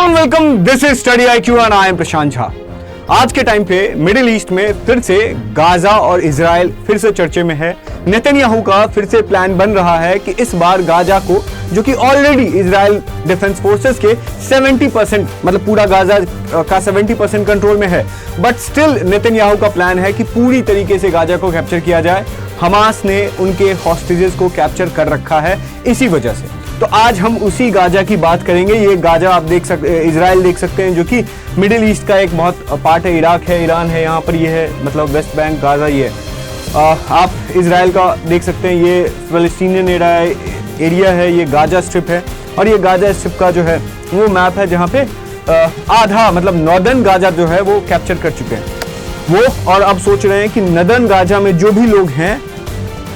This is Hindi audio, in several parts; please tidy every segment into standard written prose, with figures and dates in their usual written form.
Welcome this is study IQ and I am Prashant Jha. आज के टाइम पे मिडिल ईस्ट में फिर से गाजा और इजराइल फिर से चर्चे में है। नेतन्याहू का फिर से प्लान बन रहा है कि इस बार गाजा को, जो कि ऑलरेडी इजराइल डिफेंस फोर्सेस के 70% मतलब पूरा गाजा का 70% कंट्रोल में है, बट स्टिल नेतन्याहू का प्लान है कि पूरी तरीके से गाजा को कैप्चर किया जाए। हमास ने उनके हॉस्टेजेस को कैप्चर कर रखा है इसी वजह से। तो आज हम उसी गाजा की बात करेंगे। ये गाजा आप देख सकते, इजराइल देख सकते हैं, जो कि मिडिल ईस्ट का एक बहुत पार्ट है। इराक है, ईरान है, यहाँ पर ये है, मतलब वेस्ट बैंक, गाजा ये है। आप इजराइल का देख सकते हैं, ये पैलेस्टीनियन एरिया है, ये गाजा स्ट्रिप है। और ये गाजा स्ट्रिप का जो है वो मैप है, जहाँ पे आधा मतलब नॉर्दर्न गाजा जो है वो कैप्चर कर चुके हैं वो। और अब सोच रहे हैं कि नॉर्दर्न गाजा में जो भी लोग हैं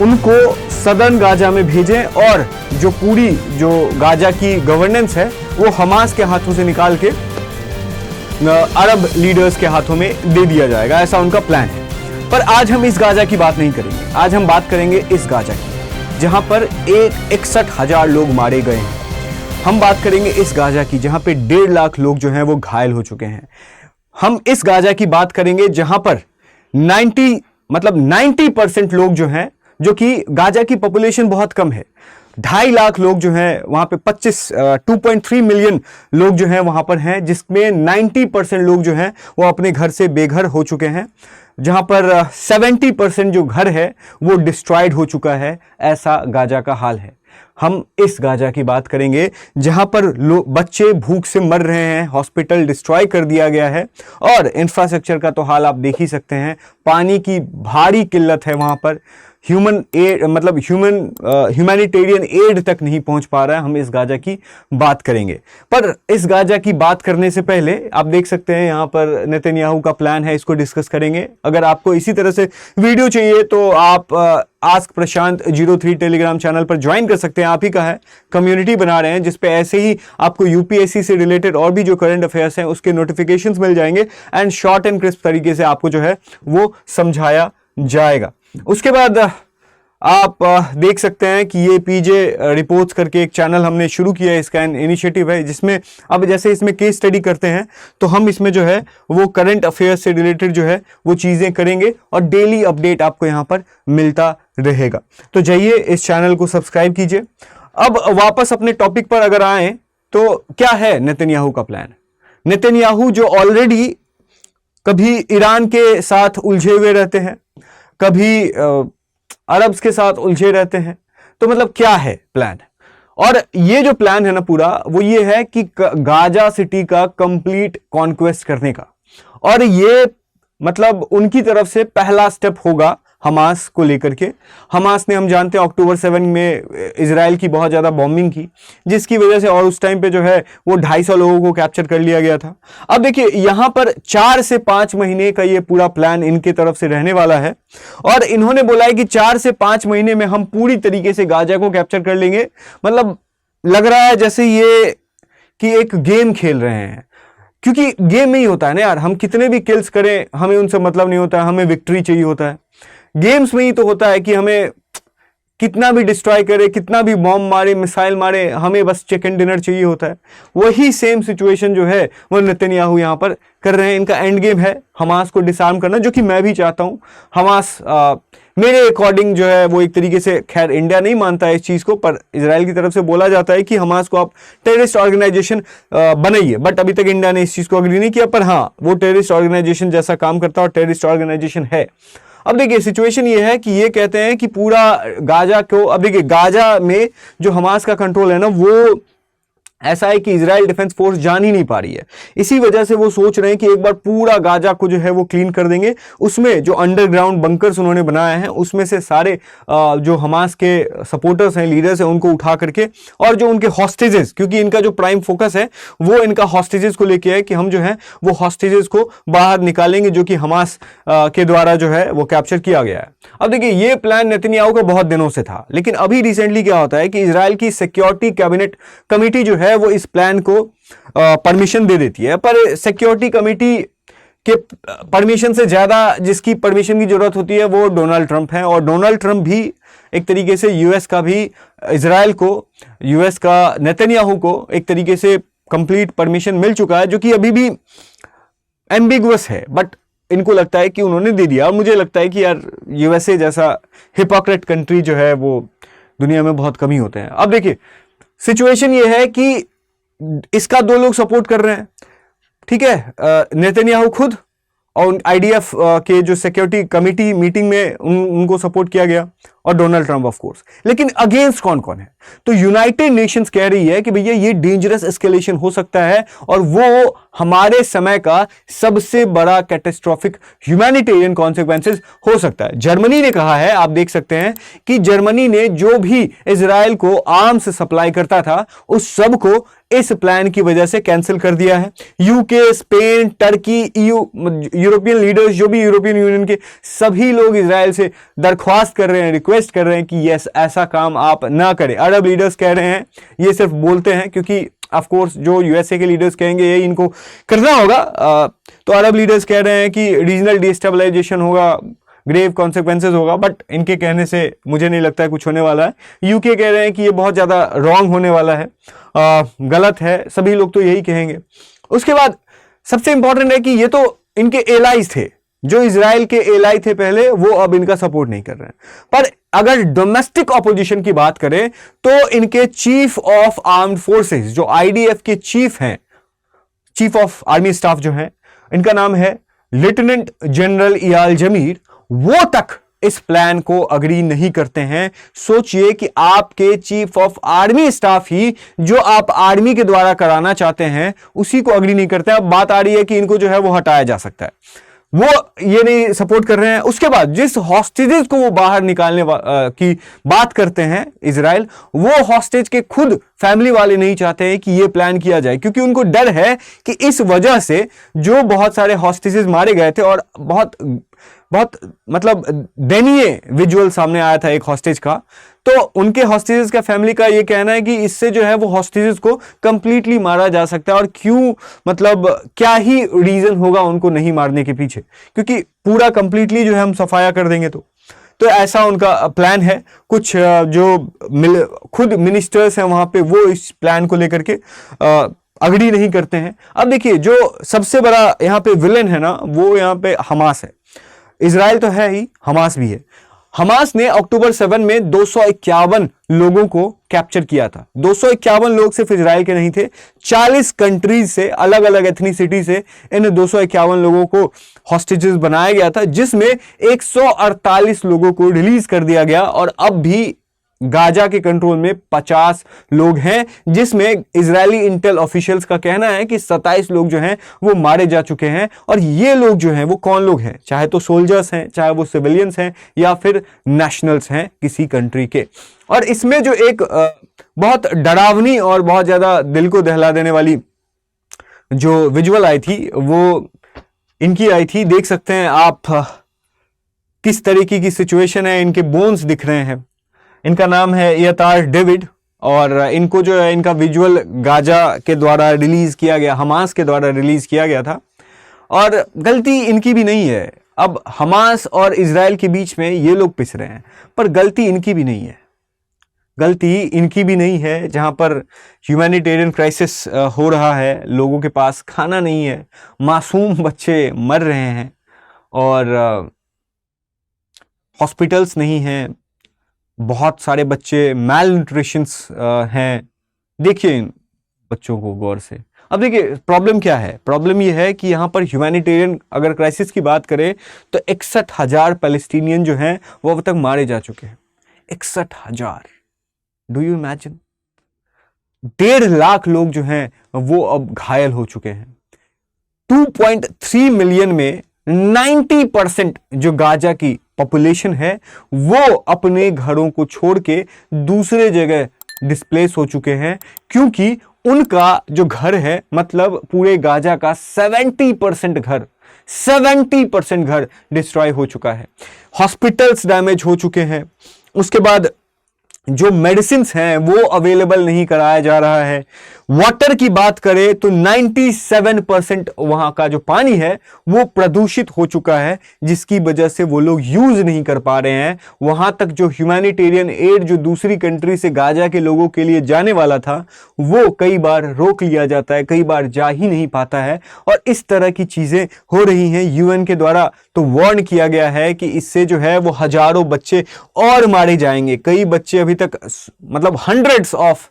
उनको सदर्न गाजा में भेजें, और जो गाजा की गवर्नेंस है वो हमास के हाथों से निकाल के अरब लीडर्स के हाथों में दे दिया जाएगा, ऐसा उनका प्लान है। पर आज हम इस गाजा की बात नहीं करेंगे। आज हम बात करेंगे इस गाजा की जहां पर 61,000 लोग मारे गए हैं। हम बात करेंगे इस गाजा की जहां पे 1.5 लाख लोग जो हैं वो घायल हो चुके हैं। हम इस गाजा की बात करेंगे जहां पर 90% लोग जो हैं, जो कि गाजा की पॉपुलेशन बहुत कम है, 2.5 लाख लोग जो हैं वहां पे 2.3 मिलियन लोग जो हैं वहां पर हैं, जिसमें 90% लोग जो हैं वो अपने घर से बेघर हो चुके हैं, जहां पर 70% जो घर है वो डिस्ट्रॉयड हो चुका है। ऐसा गाजा का हाल है। हम इस गाजा की बात करेंगे जहां पर बच्चे भूख से मर रहे हैं, हॉस्पिटल डिस्ट्रॉय कर दिया गया है, और इंफ्रास्ट्रक्चर का तो हाल आप देख ही सकते हैं। पानी की भारी किल्लत है वहां पर। ह्यूमैनिटेरियन एड तक नहीं पहुंच पा रहा है। हम इस गाजा की बात करेंगे, पर इस गाजा की बात करने से पहले आप देख सकते हैं यहाँ पर नेतन्याहू का प्लान है, इसको डिस्कस करेंगे। अगर आपको इसी तरह से वीडियो चाहिए तो आप आस्क प्रशांत 03 टेलीग्राम चैनल पर ज्वाइन कर सकते हैं। आप ही का है, कम्युनिटी बना रहे हैं जिसपे ऐसे ही आपको यूपीएससी से रिलेटेड और भी जो करंट अफेयर्स हैं उसके नोटिफिकेशंस मिल जाएंगे, एंड शॉर्ट एंड क्रिस्प तरीके से आपको जो है वो समझाया जाएगा। उसके बाद आप देख सकते हैं कि ये पीजे रिपोर्ट्स करके एक चैनल हमने शुरू किया है, इसका इनिशिएटिव है, जिसमें अब जैसे इसमें केस स्टडी करते हैं तो हम इसमें जो है वो करंट अफेयर्स से रिलेटेड जो है वो चीज़ें करेंगे, और डेली अपडेट आपको यहाँ पर मिलता रहेगा। तो जाइए इस चैनल को सब्सक्राइब कीजिए। अब वापस अपने टॉपिक पर अगर आए तो क्या है नेतन्याहू का प्लान। नेतन्याहू जो ऑलरेडी कभी ईरान के साथ उलझे हुए रहते हैं, कभी अरब्स के साथ उलझे रहते हैं, तो मतलब क्या है प्लान। और ये जो प्लान है ना पूरा, वो ये है कि गाजा सिटी का कंप्लीट कॉन्क्वेस्ट करने का, और ये मतलब उनकी तरफ से पहला स्टेप होगा हमास को लेकर के। हमास ने, हम जानते हैं, अक्टूबर 7 में इजराइल की बहुत ज़्यादा बॉम्बिंग की, जिसकी वजह से, और उस टाइम पे जो है वो 250 लोगों को कैप्चर कर लिया गया था। अब देखिए यहाँ पर 4 से 5 महीने का ये पूरा प्लान इनके तरफ से रहने वाला है, और इन्होंने बोला है कि 4 से 5 महीने में हम पूरी तरीके से गाजा को कैप्चर कर लेंगे। मतलब लग रहा है जैसे ये कि एक गेम खेल रहे हैं, क्योंकि गेम में ही होता है ना यार, हम कितने भी किल्स करें हमें उनसे मतलब नहीं होता है, हमें विक्ट्री चाहिए होता है। गेम्स में ही तो होता है कि हमें कितना भी डिस्ट्रॉय करे, कितना भी बॉम्ब मारे, मिसाइल मारे, हमें बस चिकन डिनर चाहिए होता है। वही सेम सिचुएशन जो है वो नेतन्याहू यहाँ पर कर रहे हैं। इनका एंड गेम है हमास को डिसआर्म करना, जो कि मैं भी चाहता हूँ। हमास मेरे अकॉर्डिंग जो है वो एक तरीके से, खैर इंडिया नहीं मानता है इस चीज़ को, पर इजराइल की तरफ से बोला जाता है कि हमास को आप टेररिस्ट ऑर्गेनाइजेशन बनाइए, बट अभी तक इंडिया ने इस चीज़ को अग्री नहीं किया। पर हाँ, वो टेररिस्ट ऑर्गेनाइजेशन जैसा काम करता है और टेररिस्ट ऑर्गेनाइजेशन है। अब देखिए सिचुएशन ये है कि ये कहते हैं कि पूरा गाजा को, अब देखिए गाजा में जो हमास का कंट्रोल है ना, वो ऐसा है कि इजराइल डिफेंस फोर्स जान ही नहीं पा रही है। इसी वजह से वो सोच रहे हैं कि एक बार पूरा गाजा को जो है वो क्लीन कर देंगे। उसमें जो अंडरग्राउंड बंकर्स उन्होंने बनाए हैं, उसमें से सारे जो हमास के सपोर्टर्स हैं, लीडर्स हैं, उनको उठा करके, और जो उनके हॉस्टेजेस, क्योंकि इनका जो प्राइम फोकस है वो इनका हॉस्टेजेस को लेके है कि हम जो है वो हॉस्टेजेस को बाहर निकालेंगे, जो कि हमास के द्वारा जो है वो कैप्चर किया गया है। अब देखिए ये प्लान नेतन्याहू का बहुत दिनों से था, लेकिन अभी रिसेंटली क्या होता है कि इजराइल की सिक्योरिटी कैबिनेट कमिटी जो है वो इस प्लान को परमिशन दे देती है। पर सिक्योरिटी कमेटी के परमिशन से ज्यादा जिसकी परमिशन की जरूरत होती है वो डोनाल्ड ट्रंप है, और डोनाल्ड ट्रंप भी एक तरीके से यूएस का भी इजराइल को, यूएस का नेतन्याहू को एक तरीके से कंप्लीट परमिशन मिल चुका है, जो कि अभी भी एम्बिगुअस है, बट इनको लगता है कि उन्होंने दे दिया। और मुझे लगता है कि यार यूएसए जैसा हिपोक्रेट कंट्री जो है वो दुनिया में बहुत कम ही होते हैं। अब देखिए सिचुएशन ये है कि इसका दो लोग सपोर्ट कर रहे हैं, ठीक है, नेतन्याहू खुद और आईडीएफ के जो सिक्योरिटी कमिटी मीटिंग में उनको सपोर्ट किया गया, और डोनाल्ड ट्रंप ऑफ कोर्स। लेकिन अगेंस्ट कौन कौन है? तो यूनाइटेड नेशंस कह रही है कि भैया ये डेंजरस एस्केलेशन हो सकता है और वो हमारे समय का सबसे बड़ा कैटेस्ट्रॉफिक ह्यूमैनिटेरियन कॉन्सिक्वेंसेस हो सकता है। जर्मनी ने कहा है, आप देख सकते हैं कि जर्मनी ने जो भी इजराइल को आर्म्स सप्लाई करता था उस सब को इस प्लान की वजह से कैंसिल कर दिया है। UK, Spain, Turkey, European leaders, जो भी यूरोपियन यूनियन के सभी लोग इजराइल से दरख्वास्त कर रहे हैं, रिक्वेस्ट कर रहे हैं कि यस ऐसा काम आप ना करें। अरब लीडर्स कह रहे हैं, ये सिर्फ बोलते हैं क्योंकि ऑफ कोर्स जो यूएसए के लीडर्स कहेंगे ये इनको करना होगा, तो अरब लीडर्स कह रहे हैं कि रीजनल डिस्टेबलाइजेशन होगा, ग्रेव कॉन्सिक्वेंसेस होगा, बट इनके कहने से मुझे नहीं लगता है कुछ होने वाला है। यूके कह रहे हैं कि ये बहुत ज्यादा रॉन्ग होने वाला है, गलत है, सभी लोग तो यही कहेंगे। उसके बाद सबसे इंपॉर्टेंट है कि ये तो इनके एलाइज थे, जो इजराइल के एलाई थे पहले, वो अब इनका सपोर्ट नहीं कर रहे हैं। पर अगर डोमेस्टिक ऑपोजिशन की बात करें तो इनके चीफ ऑफ आर्म्ड फोर्सेस, जो आईडीएफ के चीफ हैं, चीफ ऑफ आर्मी स्टाफ जो हैं, इनका नाम है लेफ्टिनेंट जनरल इयाल जमीर, वो तक इस प्लान को अग्री नहीं करते हैं। सोचिए कि आपके चीफ ऑफ आर्मी स्टाफ ही जो आप आर्मी के द्वारा कराना चाहते हैं उसी को अग्री नहीं करते हैं। अब बात आ रही है कि इनको जो है वो हटाया जा सकता है, वो ये नहीं सपोर्ट कर रहे हैं। उसके बाद जिस हॉस्टेजेस को वो बाहर निकालने की बात करते हैं इजराइल, वो हॉस्टेज के खुद फैमिली वाले नहीं चाहते हैं कि ये प्लान किया जाए, क्योंकि उनको डर है कि इस वजह से जो बहुत सारे हॉस्टेजेस मारे गए थे, और बहुत मतलब दयनीय विजुअल सामने आया था एक हॉस्टेज का, तो उनके हॉस्टेजेस का फैमिली का ये कहना है कि इससे जो है वो हॉस्टेजेस को कंप्लीटली मारा जा सकता है। और क्यों, मतलब क्या ही रीजन होगा उनको नहीं मारने के पीछे, क्योंकि पूरा कंप्लीटली जो है हम सफाया कर देंगे। तो ऐसा उनका प्लान है। कुछ जो खुद मिनिस्टर्स हैं वहां पे, वो इस प्लान को लेकर के अग्री नहीं करते हैं। अब देखिए जो सबसे बड़ा यहाँ पे विलेन है ना, वो यहाँ पे हमास है। इजराइल तो है ही, हमास भी है। हमास ने अक्टूबर 7 में 251 लोगों को कैप्चर किया था। 251 लोग सिर्फ इजराइल के नहीं थे, 40 कंट्रीज से, अलग अलग एथनिसिटी से इन 251 लोगों को हॉस्टेजेस बनाया गया था, जिसमें 148 लोगों को रिलीज कर दिया गया। और अब भी गाजा के कंट्रोल में 50 लोग हैं, जिसमें इजरायली इंटेल ऑफिशियल्स का कहना है कि 27 लोग जो हैं वो मारे जा चुके हैं। और ये लोग जो हैं वो कौन लोग हैं? चाहे तो सोल्जर्स हैं, चाहे वो सिविलियंस हैं, या फिर नेशनल्स हैं किसी कंट्री के। और इसमें जो एक बहुत डरावनी और बहुत ज्यादा दिल को दहला देने वाली जो विजुअल आई थी, वो इनकी आई थी। देख सकते हैं आप किस तरीके की सिचुएशन है, इनके बोन्स दिख रहे हैं। इनका नाम है यतार डेविड, और इनको जो है इनका विजुअल गाजा के द्वारा रिलीज किया गया, हमास के द्वारा रिलीज किया गया था। और गलती इनकी भी नहीं है। अब हमास और इजराइल के बीच में ये लोग पिस रहे हैं, पर गलती इनकी भी नहीं है। गलती इनकी भी नहीं है, जहां पर ह्यूमैनिटेरियन क्राइसिस हो रहा है, लोगों के पास खाना नहीं है, मासूम बच्चे मर रहे हैं, और हॉस्पिटल्स नहीं हैं, बहुत सारे बच्चे मैल न्यूट्रिशंस हैं। देखिए इन बच्चों को गौर से। अब देखिए प्रॉब्लम क्या है? प्रॉब्लम ये है कि यहाँ पर ह्यूमैनिटेरियन अगर क्राइसिस की बात करें तो 61,000 पैलेस्टीनियन जो हैं वो अब तक मारे जा चुके हैं। 61,000, डू यू इमेजिन? 1.5 लाख लोग जो हैं वो अब घायल हो चुके हैं। 2.3 मिलियन में 90% जो गाजा की पॉपुलेशन है वो अपने घरों को छोड़ के दूसरे जगह डिस्प्लेस हो चुके हैं, क्योंकि उनका जो घर है, मतलब पूरे गाजा का 70% घर डिस्ट्रॉय हो चुका है। हॉस्पिटल्स डैमेज हो चुके हैं। उसके बाद जो मेडिसिन हैं वो अवेलेबल नहीं कराया जा रहा है। वाटर की बात करें तो 97% वहां का जो पानी है वो प्रदूषित हो चुका है, जिसकी वजह से वो लोग यूज नहीं कर पा रहे हैं। वहां तक जो ह्यूमैनिटेरियन एड जो दूसरी कंट्री से गाजा के लोगों के लिए जाने वाला था वो कई बार रोक लिया जाता है, कई बार जा ही नहीं पाता है। और इस तरह की चीजें हो रही हैं। यूएन के द्वारा तो वार्न किया गया है कि इससे जो है वो हजारों बच्चे और मारे जाएंगे। कई बच्चे अभी तक मतलब hundreds of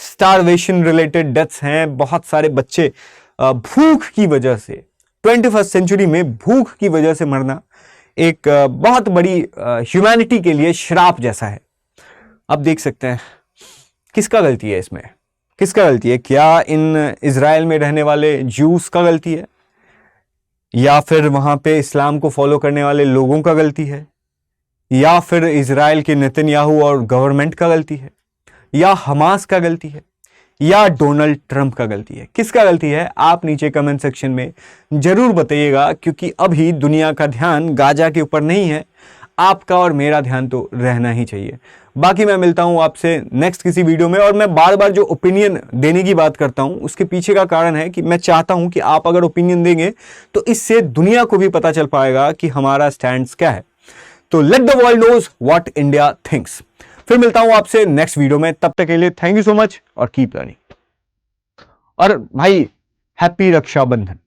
starvation related deaths हैं। बहुत सारे बच्चे भूख की वजह से 21st सेंचुरी में भूख की वजह से मरना एक बहुत बड़ी ह्यूमैनिटी के लिए श्राप जैसा है। अब देख सकते हैं किसका गलती है इसमें, किसका गलती है? क्या इन इजराइल में रहने वाले ज्यूस का गलती है, या फिर वहां पे इस्लाम को फॉलो करने वाले लोगों का गलती है, या फिर इजराइल के नेतन्याहू और गवर्नमेंट का गलती है, या हमास का गलती है, या डोनाल्ड ट्रंप का गलती है? किसका गलती है? आप नीचे कमेंट सेक्शन में जरूर बताइएगा, क्योंकि अभी दुनिया का ध्यान गाजा के ऊपर नहीं है। आपका और मेरा ध्यान तो रहना ही चाहिए। बाकी मैं मिलता हूं आपसे नेक्स्ट किसी वीडियो में। और मैं बार बार जो ओपिनियन देने की बात करता हूं उसके पीछे का कारण है कि मैं चाहता हूं कि आप अगर ओपिनियन देंगे तो इससे दुनिया को भी पता चल पाएगा कि हमारा स्टैंड क्या है। तो let the world knows what India thinks. फिर मिलता हूं आपसे नेक्स्ट वीडियो में, तब तक के लिए थैंक यू सो मच और कीप लर्निंग। और भाई हैप्पी रक्षाबंधन।